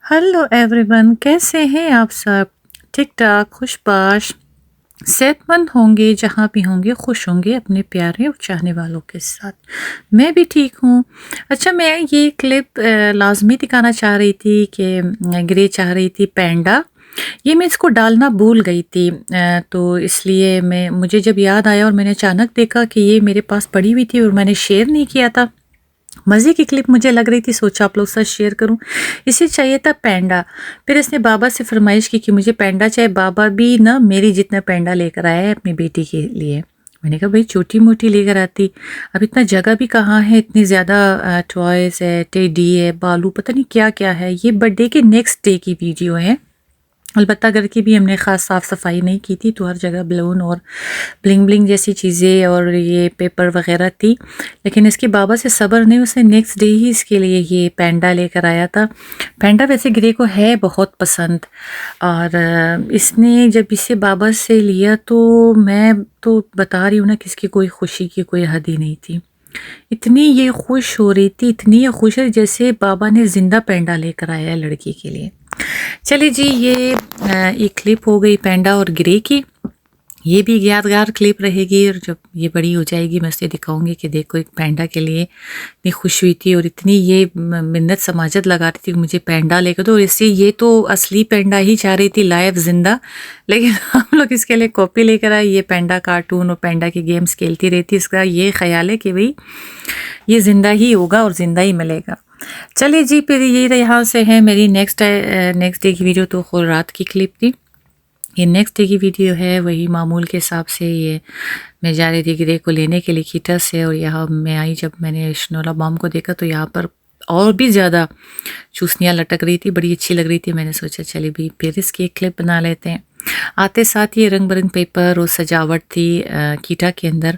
Hello everyone, कैसे हैं आप सब? ठीक-ठाक, खुशबाश, सेहतमंद होंगे, जहाँ भी होंगे खुश होंगे अपने प्यारे और चाहने वालों के साथ। मैं भी ठीक हूँ। अच्छा, मैं ये क्लिप लाज़मी दिखाना चाह रही थी कि ग्रे चाह रही थी पैंडा, ये मैं इसको डालना भूल गई थी। तो इसलिए मैं मुझे जब याद आया और मैंने अचानक देखा कि ये मेरे पास पड़ी हुई थी और मैंने शेयर नहीं किया था। मज़े की क्लिप मुझे लग रही थी, सोचा आप लोग के साथ शेयर करूं। इसे चाहिए था पैंडा। फिर इसने बाबा से फरमाइश की कि मुझे पैंडा चाहिए। बाबा भी ना मेरी जितना पैंडा लेकर आया है अपनी बेटी के लिए। मैंने कहा भाई छोटी मोटी लेकर आती, अब इतना जगह भी कहाँ है, इतनी ज़्यादा टॉयज़ है, टेडी है, बालू, पता नहीं क्या क्या है। ये बर्थडे के नेक्स्ट डे की वीडियो है। अलबत्ता घर की भी हमने ख़ास साफ़ सफाई नहीं की थी, तो हर जगह बलून और ब्लिंग ब्लिंग जैसी चीज़ें और ये पेपर वगैरह थी। लेकिन इसके बाबा से सब्र नहीं, उसने नेक्स्ट डे ही इसके लिए ये पैंडा लेकर आया था। पैंडा वैसे ग्रे को है बहुत पसंद, और इसने जब इसे बाबा से लिया तो मैं तो बता रही हूँ ना कि इसकी कोई खुशी की कोई हद ही नहीं थी। इतनी ये खुश हो रही थी, इतनी ये खुश है जैसे बाबा ने जिंदा पैंडा लेकर आया है लड़की के लिए। चलिए जी, ये एक क्लिप हो गई पैंडा और ग्रे की। ये भी यादगार क्लिप रहेगी, और जब ये बड़ी हो जाएगी मैं उसे दिखाऊंगी कि देखो एक पैंडा के लिए इतनी खुश हुई थी और इतनी ये मिन्नत समाजत लगा रही थी कि मुझे पैंडा लेकर दो। और इससे ये तो असली पैंडा ही चाह रही थी, लाइव जिंदा। लेकिन हम लोग इसके लिए कॉपी लेकर आए। ये पैंडा कार्टून और पैंडा की गेम्स खेलती रहती, इसका ये ख्याल है कि भाई ये जिंदा ही होगा और जिंदा ही मिलेगा। चलिए जी, फिर ये यहाँ से है मेरी नेक्स्ट डे की वीडियो। तो खुद रात की क्लिप थी, ये नेक्स्ट डे की वीडियो है। वही मामूल के हिसाब से ये मैं जा रही थी ग्रे को लेने के लिए कीटा से, और यहाँ मैं आई, जब मैंने शनोला बम को देखा तो यहाँ पर और भी ज़्यादा चूसनियाँ लटक रही थी, बड़ी अच्छी लग रही थी। मैंने सोचा चलिए भी फिर इसकी एक क्लिप बना लेते हैं। आते साथ ये रंग बिरंग पेपर और सजावट थी कीटा के अंदर।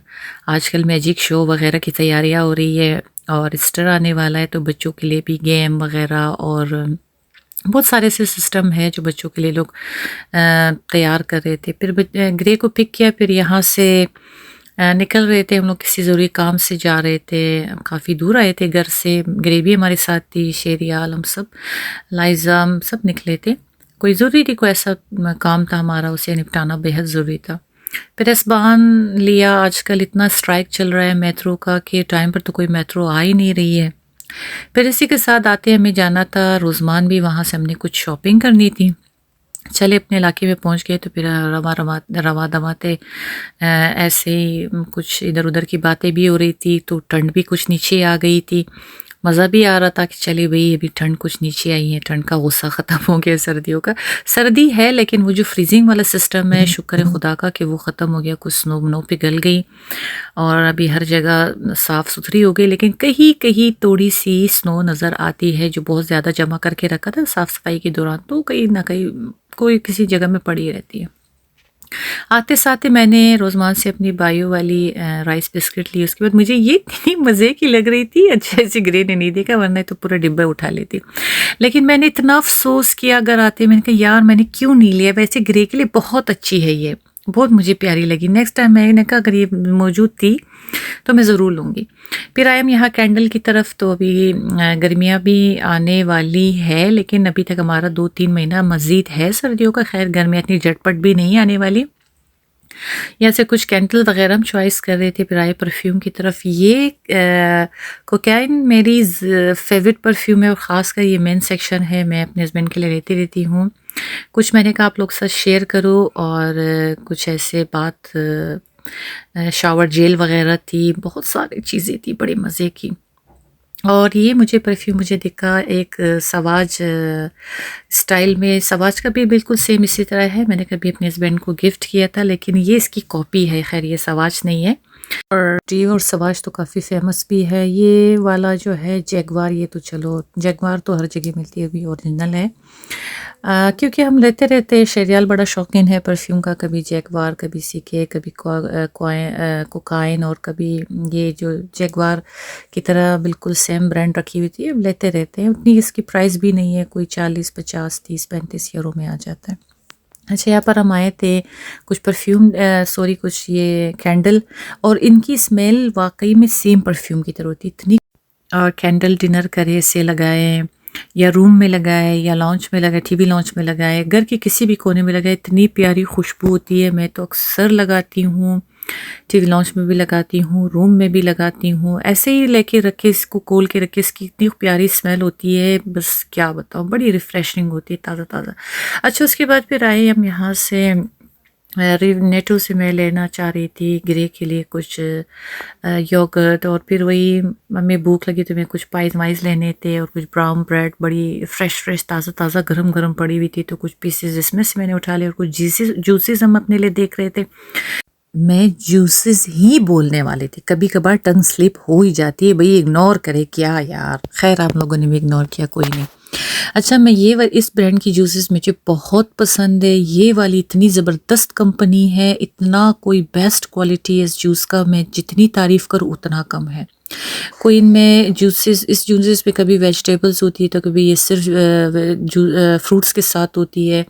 आजकल मैजिक शो वगैरह की तैयारियाँ हो रही है और ईस्टर आने वाला है, तो बच्चों के लिए भी गेम वगैरह और बहुत सारे ऐसे सिस्टम है जो बच्चों के लिए लोग तैयार कर रहे थे। फिर ग्रे को पिक किया, फिर यहाँ से निकल रहे थे हम लोग, किसी ज़रूरी काम से जा रहे थे, काफ़ी दूर आए थे घर से। ग्रे भी हमारे साथ थी, शेरियाल, हम सब, लाइजा, हम सब निकले थे। कोई ज़रूरी थी, कोई ऐसा काम था हमारा, उसे निपटाना बेहद ज़रूरी था। फिर एसबान लिया। आजकल इतना स्ट्राइक चल रहा है मेट्रो का कि टाइम पर तो कोई मेट्रो आ ही नहीं रही है। फिर इसी के साथ आते हमें जाना था रोज़मान भी, वहाँ से हमने कुछ शॉपिंग करनी थी। चले अपने इलाके में पहुँच गए, तो फिर रवा दवाते ऐसे ही कुछ इधर उधर की बातें भी हो रही थी, तो ठंड भी कुछ नीचे आ गई थी। मज़ा भी आ रहा था कि चले भाई अभी ठंड कुछ नीचे आई है, ठंड का गुस्सा ख़त्म हो गया सर्दियों का। सर्दी है लेकिन वो जो फ्रीजिंग वाला सिस्टम है, शुक्र है खुदा का कि वो ख़त्म हो गया। कुछ स्नो वनो पिघल गई और अभी हर जगह साफ़ सुथरी हो गई, लेकिन कहीं कहीं थोड़ी सी स्नो नज़र आती है जो बहुत ज़्यादा जमा करके रखा था साफ़ सफाई के दौरान, तो कहीं ना कहीं कोई किसी जगह में पड़ी रहती है। आते साथ ही मैंने रोज़मान से अपनी बायो वाली राइस बिस्किट ली। उसके बाद मुझे ये इतनी मज़े की लग रही थी, अच्छे से ग्रे ने नहीं देखा वरना तो पूरा डिब्बा उठा लेती। लेकिन मैंने इतना अफसोस किया घर आते, मैंने कहा यार मैंने क्यों नहीं लिया। वैसे ग्रे के लिए बहुत अच्छी है, ये बहुत मुझे प्यारी लगी। नेक्स्ट टाइम मैंने कहा अगर ये मौजूद थी तो मैं ज़रूर लूँगी। फिर आए हम यहाँ कैंडल की तरफ। तो अभी गर्मियाँ भी आने वाली है, लेकिन अभी तक हमारा 2-3 महीना मज़ीद है सर्दियों का। खैर गर्मियाँ इतनी झटपट भी नहीं आने वाली। यहाँ से कुछ कैंडल वगैरह हम चॉइस कर रहे थे, फिर आए परफ्यूम की तरफ। ये कोकाइन मेरी फेवरेट परफ्यूम है, और ख़ासकर ये मेन सेक्शन है, मैं अपने हस्बैंड के लिए लेती रहती हूँ। कुछ मैंने कहा आप लोग साथ शेयर करो, और कुछ ऐसे बात शावर जेल वगैरह थी, बहुत सारी चीज़ें थी बड़ी मज़े की। और ये मुझे परफ्यूम मुझे दिखा एक सवाज स्टाइल में। सवाज का भी बिल्कुल सेम इसी तरह है, मैंने कभी अपने हस्बैंड को गिफ्ट किया था, लेकिन ये इसकी कॉपी है। खैर ये सवाज नहीं है। और टी और सवाज तो काफ़ी फेमस भी है। ये वाला जो है जैगवार, ये तो चलो जैगवार तो हर जगह मिलती है, अभी ओरिजिनल है। क्योंकि हम लेते रहते हैं, शेरियाल बड़ा शौकीन है परफ्यूम का, कभी जैगवार, कभी सीके, कभी कोकाइन, और कभी ये जो जैगवार की तरह बिल्कुल सेम ब्रांड रखी हुई थी, अब लेते रहते हैं। उतनी इसकी प्राइस भी नहीं है, कोई 40, 50, 30, 35 यूरो में आ जाता है। अच्छा, यहाँ पर हम आए थे कुछ परफ्यूम सॉरी कुछ ये कैंडल, और इनकी स्मेल वाकई में सेम परफ्यूम की तरह होती इतनी। और कैंडल डिनर करे से लगाए, या रूम में लगाए या लॉन्च में लगाए, टीवी लॉन्च में लगाए, घर के किसी भी कोने में लगाए, इतनी प्यारी खुशबू होती है। मैं तो अक्सर लगाती हूँ, टीवी लॉन्च में भी लगाती हूँ, रूम में भी लगाती हूँ, ऐसे ही लेके रखे, इसको खोल के रखे, इसकी इतनी प्यारी स्मेल होती है, बस क्या बताऊँ, बड़ी रिफ्रेशिंग होती है, ताज़ा ताज़ा। अच्छा, उसके बाद फिर आए हम यहाँ से नेटो से मैं लेना चाह रही थी ग्रे के लिए कुछ योगर्ट, और फिर वही मम्मी भूख लगी तो मैं कुछ पाइस वाइस लेने थे और कुछ ब्राउन ब्रेड बड़ी फ्रेश ताज़ा ताज़ा गरम गरम पड़ी हुई थी, तो कुछ पीसेस इसमें से मैंने उठा लिए, और कुछ जूसेस हम अपने लिए देख रहे थे। मैं जूसेस ही बोलने वाली थी, कभी कभार टंग स्लिप हो ही जाती है, भाई इग्नोर करे क्या यार। खैर, आप लोगों ने भी इग्नोर किया, कोई नहीं। अच्छा, मैं इस ब्रांड की जूसेस मुझे बहुत पसंद है। ये वाली इतनी ज़बरदस्त कंपनी है, इतना कोई बेस्ट क्वालिटी है इस जूस का, मैं जितनी तारीफ़ करूँ उतना कम है। कोई इनमें इस जूसेस में कभी वेजिटेबल्स होती है, तो कभी ये सिर्फ फ्रूट्स के साथ होती है।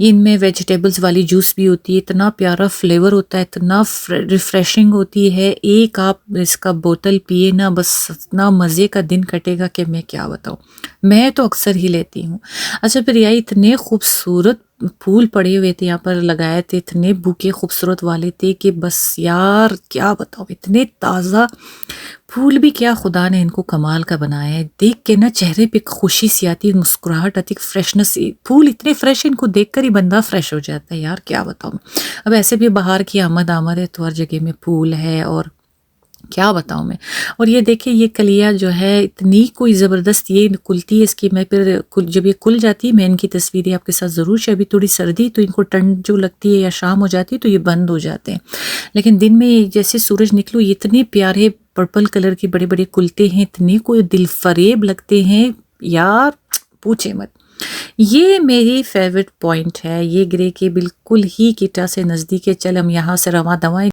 इनमें वेजिटेबल्स वाली जूस भी होती है, इतना प्यारा फ्लेवर होता है, इतना रिफ्रेशिंग होती है। एक आप इसका बोतल पिए ना, बस इतना मज़े का दिन कटेगा कि मैं क्या बताऊँ। मैं तो अक्सर ही लेती हूँ। अच्छा, फिर यही इतने खूबसूरत फूल पड़े हुए थे, यहाँ पर लगाए थे, इतने बुके खूबसूरत वाले थे कि बस यार क्या बताओ, इतने ताज़ा फूल भी क्या खुदा ने इनको कमाल का बनाया है। देख के ना चेहरे पे खुशी सी आती, मुस्कुराहट आती, फ्रेशनेस। फूल इतने फ्रेश, इनको देखकर ही बंदा फ्रेश हो जाता है यार, क्या बताऊँ। अब ऐसे भी बाहर की आमद है, तो हर जगह में फूल है, और क्या बताऊँ मैं। और ये देखिए, ये कलियाँ जो है इतनी कोई ज़बरदस्त ये खुलती है इसकी, मैं फिर जब ये खुल जाती है मैं इनकी तस्वीरें आपके साथ ज़रूर शेयर। अभी थोड़ी सर्दी तो इनको ठंड जो लगती है या शाम हो जाती है तो ये बंद हो जाते हैं, लेकिन दिन में जैसे सूरज निकलो ये इतने प्यारे पर्पल कलर के बड़े बड़े खुलते हैं, इतने कोई दिल फरेब लगते हैं यार, पूछे मत। ये मेरी फेवरेट पॉइंट है, ये ग्रे के बिल्कुल ही किटा से नज़दीक है। चल हम यहाँ से रवा दवाएं।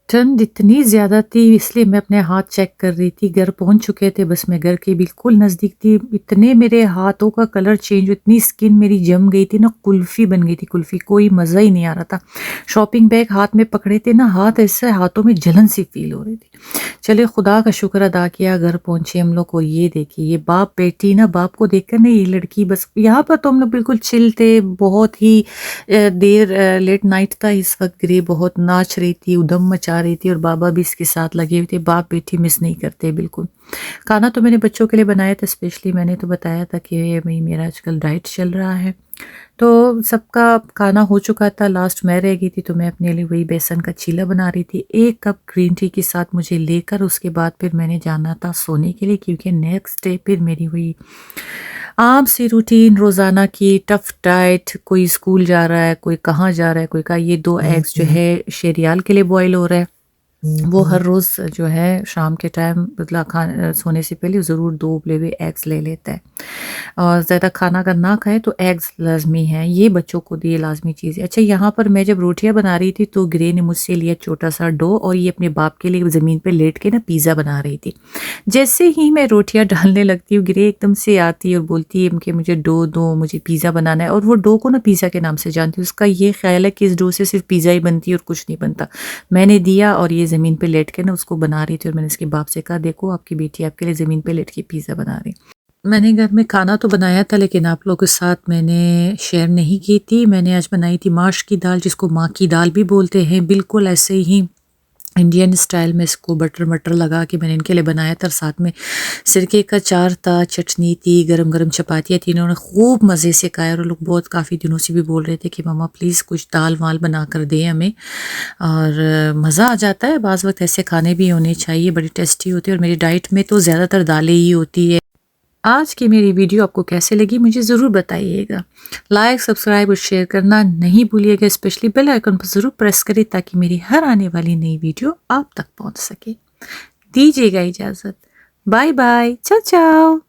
ठंड इतनी ज़्यादा थी, इसलिए मैं अपने हाथ चेक कर रही थी। घर पहुंच चुके थे, बस मैं घर के बिल्कुल नज़दीक थी। इतने मेरे हाथों का कलर चेंज, इतनी स्किन मेरी जम गई थी ना, कुल्फ़ी बन गई थी कुल्फ़ी, कोई मज़ा ही नहीं आ रहा था। शॉपिंग बैग हाथ में पकड़े थे ना, हाथ ऐसे हाथों में जलन सी फील हो रही थी। चलिए, खुदा का शुक्र अदा किया, घर पहुंचे हम लोग। और ये देखिए, ये बाप बेटी ना, बाप को देखकर ना ये लड़की, बस यहाँ पर तो हम लोग बिल्कुल चिल थे, बहुत ही देर लेट नाइट था इस वक्त। ग्रे बहुत नाच रही थी, उधम मचा रही थी, और बाबा भी इसके साथ लगे हुए थे। बाप बेटी मिस नहीं करते बिल्कुल। खाना तो मैंने बच्चों के लिए बनाया था स्पेशली, मैंने तो बताया था कि भाई मेरा आजकल डाइट चल रहा है, तो सबका खाना हो चुका था, लास्ट मैं रह गई थी, तो मैं अपने लिए वही बेसन का चीला बना रही थी, 1 कप ग्रीन टी के साथ मुझे लेकर। उसके बाद फिर मैंने जाना था सोने के लिए, क्योंकि नेक्स्ट डे फिर मेरी हुई आम सी रूटीन रोज़ाना की टफ डाइट। कोई स्कूल जा रहा है, कोई कहाँ जा रहा है, कोई कहा। ये 2 एग्स जो है शेरियाल के लिए बॉयल हो रहा है, वो हर रोज़ जो है शाम के टाइम मतलब सोने से पहले ज़रूर 2 उबले हुए एग्स ले लेता है, और ज़्यादा खाना अगर ना खाए तो एग्स लाजमी है, ये बच्चों को दिए लाजमी चीज़ है। अच्छा, यहाँ पर मैं जब रोटियां बना रही थी तो ग्रे ने मुझसे लिया छोटा सा डो, और ये अपने बाप के लिए ज़मीन पे लेट के ना पिज़्ज़ा बना रही थी। जैसे ही मैं रोटियां डालने लगती हूँ, ग्रे एकदम से आती है और बोलती है कि मुझे डो दो, मुझे पिज़्ज़ा बनाना है। और वो डो को ना पिज़्ज़ा के नाम से जानती है, उसका ये ख्याल है कि इस डो से सिर्फ पिज़्ज़ा ही बनती है और कुछ नहीं बनता। मैंने दिया, और ये ज़मीन पे लेट के ना उसको बना रही थी, और मैंने इसके बाप से कहा, देखो आपकी बेटी आपके लिए ज़मीन पे लेट के पिज़्ज़ा बना रही। मैंने घर में खाना तो बनाया था, लेकिन आप लोगों के साथ मैंने शेयर नहीं की थी। मैंने आज बनाई थी माश की दाल, जिसको माँ की दाल भी बोलते हैं, बिल्कुल ऐसे ही इंडियन स्टाइल में। इसको बटर मटर लगा के मैंने इनके लिए बनाया था, साथ में सिरके का अचार था, चटनी थी, गरम गरम चपातियाँ थी। इन्होंने खूब मज़े से खाया, और लोग बहुत काफ़ी दिनों से भी बोल रहे थे कि मामा प्लीज़ कुछ दाल वाल बना कर दें हमें, और मज़ा आ जाता है। बाज़ वक्त ऐसे खाने भी होने चाहिए, बड़ी टेस्टी होती है, और मेरी डाइट में तो ज़्यादातर दालें ही होती है। आज की मेरी वीडियो आपको कैसे लगी मुझे ज़रूर बताइएगा। लाइक, सब्सक्राइब और शेयर करना नहीं भूलिएगा। स्पेशली बेल आइकन पर ज़रूर प्रेस करें, ताकि मेरी हर आने वाली नई वीडियो आप तक पहुंच सके। दीजिएगा इजाज़त। बाय बाय, चाओ चाओ।